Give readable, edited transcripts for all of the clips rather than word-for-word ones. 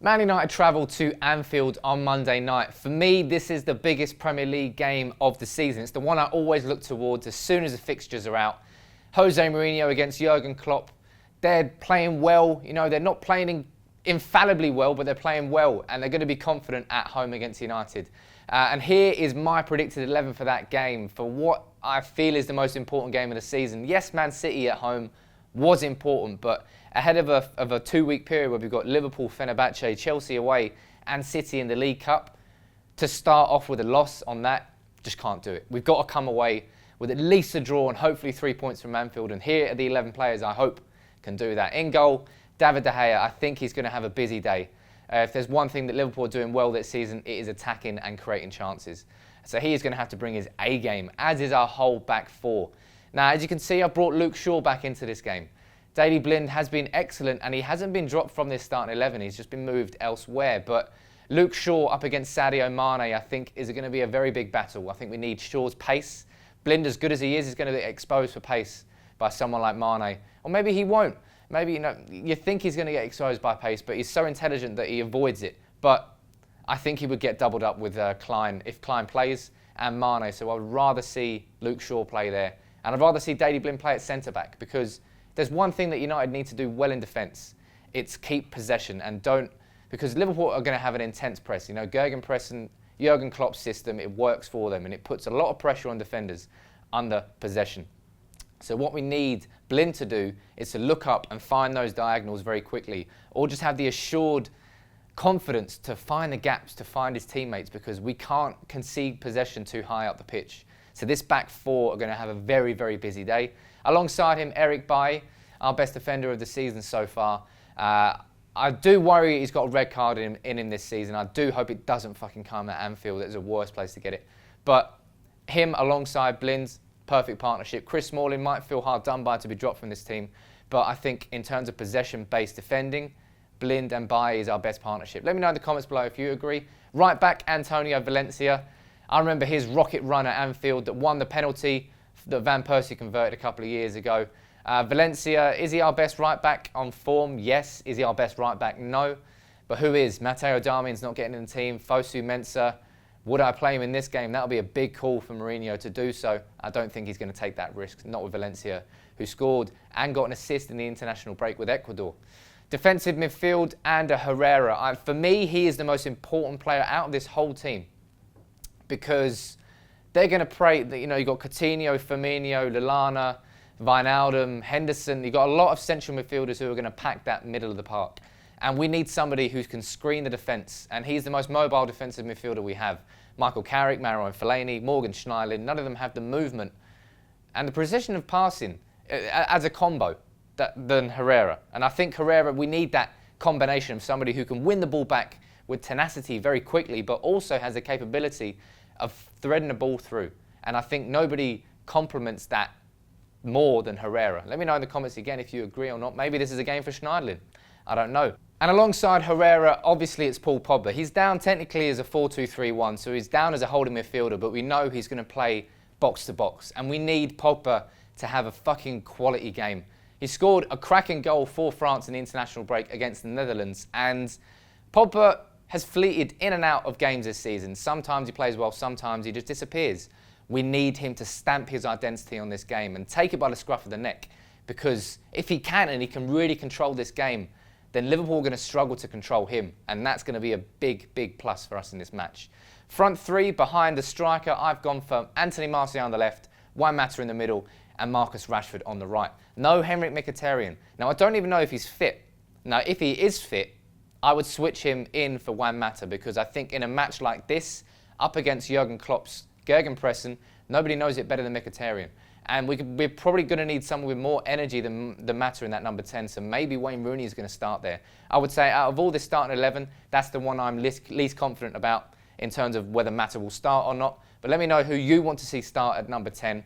Man United travel to Anfield on Monday night. For me, this is the biggest Premier League game of the season. It's the one I always look towards as soon as the fixtures are out. Jose Mourinho against Jurgen Klopp. They're playing well. You know, they're not playing infallibly well, but they're playing well, and they're going to be confident at home against United. And here is my predicted 11 for that game, for what I feel is the most important game of the season. Yes, Man City at home was important, but ahead of a 2-week period where we've got Liverpool, Fenerbahce, Chelsea away, and City in the League Cup, to start off with a loss on that, just can't do it. We've got to come away with at least a draw and hopefully 3 points from Anfield. And here are the 11 players I hope can do that. In goal, David De Gea. I think he's going to have a busy day. If there's one thing that Liverpool are doing well this season, it is attacking and creating chances. So he is going to have to bring his A game, as is our whole back four. Now, as you can see, I've brought Luke Shaw back into this game. Daley Blind has been excellent, and he hasn't been dropped from this starting 11. He's just been moved elsewhere. But Luke Shaw up against Sadio Mane, I think, is going to be a very big battle. I think we need Shaw's pace. Blind, as good as he is going to be exposed for pace by someone like Mane. Or maybe he won't. Maybe, you think he's going to get exposed by pace, but he's so intelligent that he avoids it. But I think he would get doubled up with Klein if Klein plays, and Mane. So I would rather see Luke Shaw play there. And I'd rather see Daley Blind play at centre-back, because there's one thing that United need to do well in defence. It's keep possession and because Liverpool are going to have an intense press. You know, Jurgen Klopp's system, it works for them, and it puts a lot of pressure on defenders under possession. So what we need Blind to do is to look up and find those diagonals very quickly, or just have the assured confidence to find the gaps, to find his teammates, because we can't concede possession too high up the pitch. So this back four are going to have a very, very busy day. Alongside him, Eric Bailly, our best defender of the season so far. I do worry he's got a red card in him this season. I do hope it doesn't fucking come at Anfield. It's a worse place to get it. But him alongside Blind, perfect partnership. Chris Smalling might feel hard done by to be dropped from this team, but I think in terms of possession-based defending, Blind and Bailly is our best partnership. Let me know in the comments below if you agree. Right back, Antonio Valencia. I remember his rocket run at Anfield that won the penalty that Van Persie converted a couple of years ago. Valencia, is he our best right back on form? Yes. Is he our best right back? No. But who is? Matteo Darmian's not getting in the team. Fosu Mensah. Would I play him in this game? That would be a big call for Mourinho to do so. I don't think he's going to take that risk, not with Valencia, who scored and got an assist in the international break with Ecuador. Defensive midfield, and Herrera. For me, he is the most important player out of this whole team, because they're going to pray that, you've got Coutinho, Firmino, Lallana, Wijnaldum, Henderson. You've got a lot of central midfielders who are going to pack that middle of the park. And we need somebody who can screen the defence. And he's the most mobile defensive midfielder we have. Michael Carrick, Marouane Fellaini, Morgan Schneiderlin, none of them have the movement and the precision of passing as a combo than Herrera. And I think Herrera, we need that combination of somebody who can win the ball back with tenacity very quickly, but also has the capability of threading the ball through. And I think nobody complements that more than Herrera. Let me know in the comments again if you agree or not. Maybe this is a game for Schneiderlin. I don't know. And alongside Herrera, obviously it's Paul Pogba. He's down technically as a 4-2-3-1, so he's down as a holding midfielder, but we know he's going to play box to box. And we need Pogba to have a fucking quality game. He scored a cracking goal for France in the international break against the Netherlands. And Pogba has fleeted in and out of games this season. Sometimes he plays well, sometimes he just disappears. We need him to stamp his identity on this game and take it by the scruff of the neck. Because if he can, and he can really control this game, then Liverpool are going to struggle to control him. And that's going to be a big, big plus for us in this match. Front three, behind the striker, I've gone for Anthony Martial on the left, Juan Mata in the middle, and Marcus Rashford on the right. No Henrik Mkhitaryan. Now, I don't even know if he's fit. Now, if he is fit, I would switch him in for Juan Mata, because I think in a match like this, up against Jurgen Klopp's Gegenpressing, nobody knows it better than Mkhitaryan. And we're probably going to need someone with more energy than Mata in that number 10, so maybe Wayne Rooney is going to start there. I would say out of all this starting 11, that's the one I'm least confident about in terms of whether Mata will start or not. But let me know who you want to see start at number 10.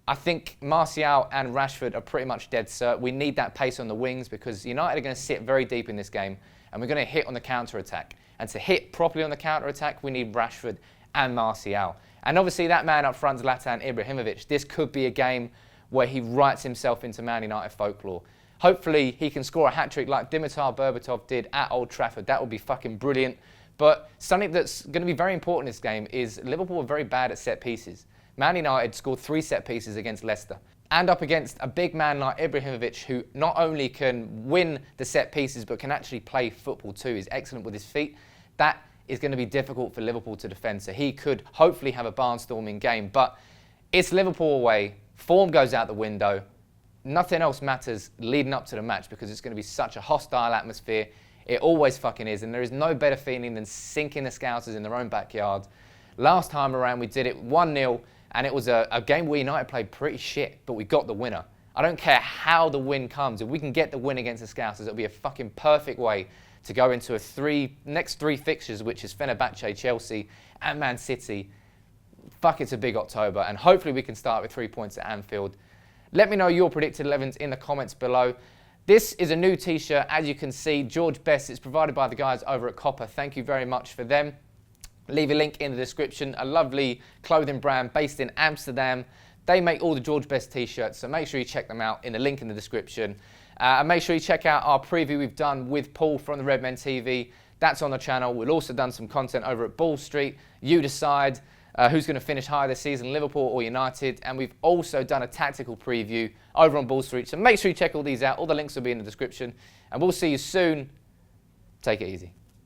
I think Martial and Rashford are pretty much dead cert. We need that pace on the wings, because United are going to sit very deep in this game, and we're going to hit on the counter-attack. And to hit properly on the counter-attack, we need Rashford and Martial. And obviously that man up front, Zlatan Ibrahimovic, this could be a game where he writes himself into Man United folklore. Hopefully he can score a hat-trick like Dimitar Berbatov did at Old Trafford. That would be fucking brilliant. But something that's going to be very important in this game is Liverpool are very bad at set pieces. Man United scored 3 set pieces against Leicester. And up against a big man like Ibrahimovic, who not only can win the set pieces but can actually play football too. He's excellent with his feet. That is going to be difficult for Liverpool to defend. So he could hopefully have a barnstorming game. But it's Liverpool away. Form goes out the window. Nothing else matters leading up to the match because it's going to be such a hostile atmosphere. It always fucking is. And there is no better feeling than sinking the Scousers in their own backyard. Last time around we did it 1-0 and it was a game where United played pretty shit, but we got the winner. I don't care how the win comes. If we can get the win against the Scousers, it'll be a fucking perfect way to go into next three fixtures, which is Fenerbahce, Chelsea and Man City. Fuck, it's a big October, and hopefully we can start with 3 points at Anfield. Let me know your predicted 11s in the comments below. This is a new t-shirt, as you can see, George Best. It's provided by the guys over at Copper. Thank you very much for them. Leave a link in the description. A lovely clothing brand based in Amsterdam. They make all the George Best t-shirts, so make sure you check them out in the link in the description. And make sure you check out our preview we've done with Paul from the Redmen TV. That's on the channel. We've also done some content over at Ball Street. You decide who's going to finish higher this season, Liverpool or United. And we've also done a tactical preview over on Ball Street. So make sure you check all these out. All the links will be in the description. And we'll see you soon. Take it easy.